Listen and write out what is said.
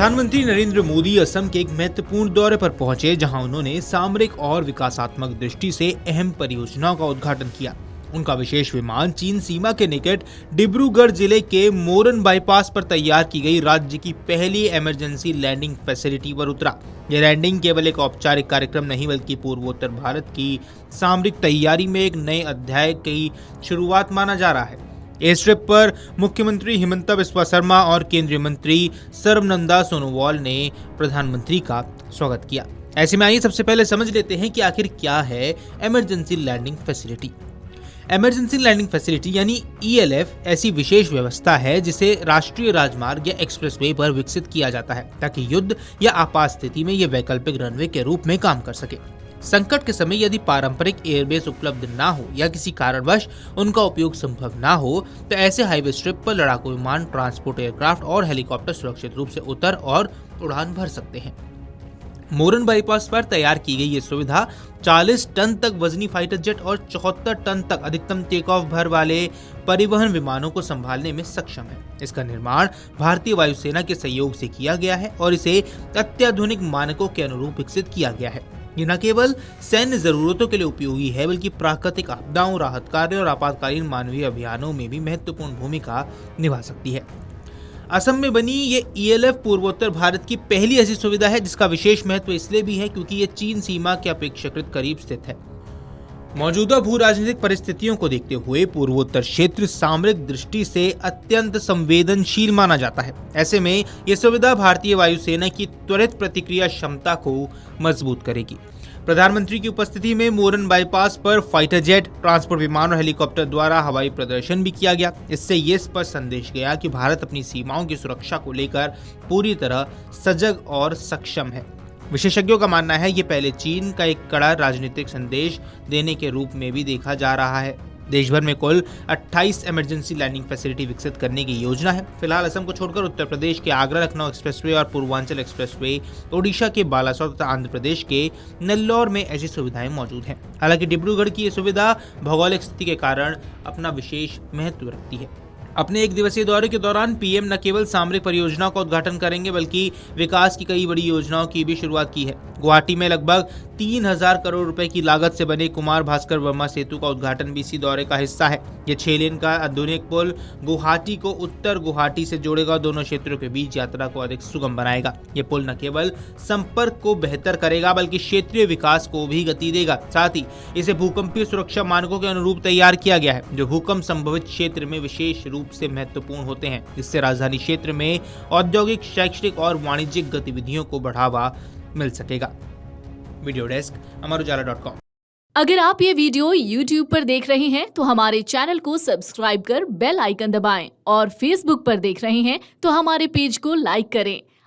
प्रधानमंत्री नरेंद्र मोदी असम के एक महत्वपूर्ण दौरे पर पहुंचे, जहां उन्होंने सामरिक और विकासात्मक दृष्टि से अहम परियोजनाओं का उद्घाटन किया। उनका विशेष विमान चीन सीमा के निकट डिब्रूगढ़ जिले के मोरन बाईपास पर तैयार की गई राज्य की पहली इमरजेंसी लैंडिंग फैसिलिटी पर उतरा। यह लैंडिंग केवल एक औपचारिक कार्यक्रम नहीं, बल्कि पूर्वोत्तर भारत की सामरिक तैयारी में एक नए अध्याय की शुरुआत माना जा रहा है। एयर स्ट्रिप पर मुख्यमंत्री हिमंता बिस्वा शर्मा और केंद्रीय मंत्री सर्बानंद सोनोवाल ने प्रधानमंत्री का स्वागत किया। ऐसे में आइए सबसे पहले समझ लेते हैं कि आखिर क्या है emergency landing facility. Emergency landing facility यानी ELF ऐसी विशेष व्यवस्था है जिसे राष्ट्रीय राजमार्ग या एक्सप्रेसवे पर विकसित किया जाता है, ताकि युद्ध या आपात स्थिति में यह वैकल्पिक रनवे के रूप में काम कर सके। संकट के समय यदि पारंपरिक एयरबेस उपलब्ध ना हो या किसी कारणवश उनका उपयोग संभव ना हो, तो ऐसे हाईवे स्ट्रिप पर लड़ाकू विमान, ट्रांसपोर्ट एयरक्राफ्ट और हेलीकॉप्टर सुरक्षित रूप से उतर और उड़ान भर सकते हैं। मोरन बाईपास पर तैयार की गई ये सुविधा 40 टन तक वजनी फाइटर जेट और 74 टन तक अधिकतम टेक ऑफ भर वाले परिवहन विमानों को संभालने में सक्षम है। इसका निर्माण भारतीय वायुसेना के सहयोग से किया गया है और इसे अत्याधुनिक मानकों के अनुरूप विकसित किया गया है। ये न केवल सैन्य जरूरतों के लिए उपयोगी है, बल्कि प्राकृतिक आपदाओं, राहत कार्य और आपातकालीन मानवीय अभियानों में भी महत्वपूर्ण भूमिका निभा सकती है। असम में बनी ये ELF पूर्वोत्तर भारत की पहली ऐसी सुविधा है जिसका विशेष महत्व इसलिए भी है क्योंकि ये चीन सीमा के अपेक्षाकृत करीब स्थित है। मौजूदा भू राजनीतिक परिस्थितियों को देखते हुए पूर्वोत्तर क्षेत्र सामरिक दृष्टि से अत्यंत संवेदनशील माना जाता है। ऐसे में यह सुविधा भारतीय वायुसेना की त्वरित प्रतिक्रिया क्षमता को मजबूत करेगी। प्रधानमंत्री की उपस्थिति में मोरन बाईपास पर फाइटर जेट, ट्रांसपोर्ट विमान और हेलीकॉप्टर द्वारा हवाई प्रदर्शन भी किया गया। इससे ये स्पष्ट संदेश गया कि भारत अपनी सीमाओं की सुरक्षा को लेकर पूरी तरह सजग और सक्षम है। विशेषज्ञों का मानना है कि पहले चीन का एक कड़ा राजनीतिक संदेश देने के रूप में भी देखा जा रहा है। देश भर में कुल 28 इमरजेंसी लैंडिंग फैसिलिटी विकसित करने की योजना है। फिलहाल असम को छोड़कर उत्तर प्रदेश के आगरा लखनऊ एक्सप्रेसवे और पूर्वांचल एक्सप्रेसवे, ओडिशा के बालासोर तथा आंध्र प्रदेश के नेल्लौर में ऐसी सुविधाएं मौजूद हैं। हालांकि डिब्रूगढ़ की ये सुविधा भौगोलिक स्थिति के कारण अपना विशेष महत्व रखती है। अपने एक दिवसीय दौरे के दौरान PM न केवल सामरिक परियोजनाओं का उद्घाटन करेंगे, बल्कि विकास की कई बड़ी योजनाओं की भी शुरुआत की है। गुवाहाटी में लगभग 3000 करोड़ रुपए की लागत से बने कुमार भास्कर वर्मा सेतु का उद्घाटन भी इसी दौरे का हिस्सा है। यह 6 लेन का आधुनिक पुल गुवाहाटी को उत्तर गुवाहाटी से जोड़ेगा, दोनों क्षेत्रों के बीच यात्रा को अधिक सुगम बनाएगा। यह पुल न केवल संपर्क को बेहतर करेगा, बल्कि क्षेत्रीय विकास को भी गति देगा। साथ ही इसे भूकंपीय सुरक्षा मानकों के अनुरूप तैयार किया गया है, जो भूकंप संभवित क्षेत्र में विशेष रूप से महत्वपूर्ण होते हैं, जिससे राजधानी क्षेत्र में औद्योगिक, शैक्षणिक और वाणिज्यिक गतिविधियों को बढ़ावा मिल सकेगा। Video desk amarujala.com। अगर आप ये वीडियो YouTube पर देख रहे हैं तो हमारे चैनल को सब्सक्राइब कर बेल आइकन दबाएं, और Facebook पर देख रहे हैं तो हमारे पेज को लाइक करें।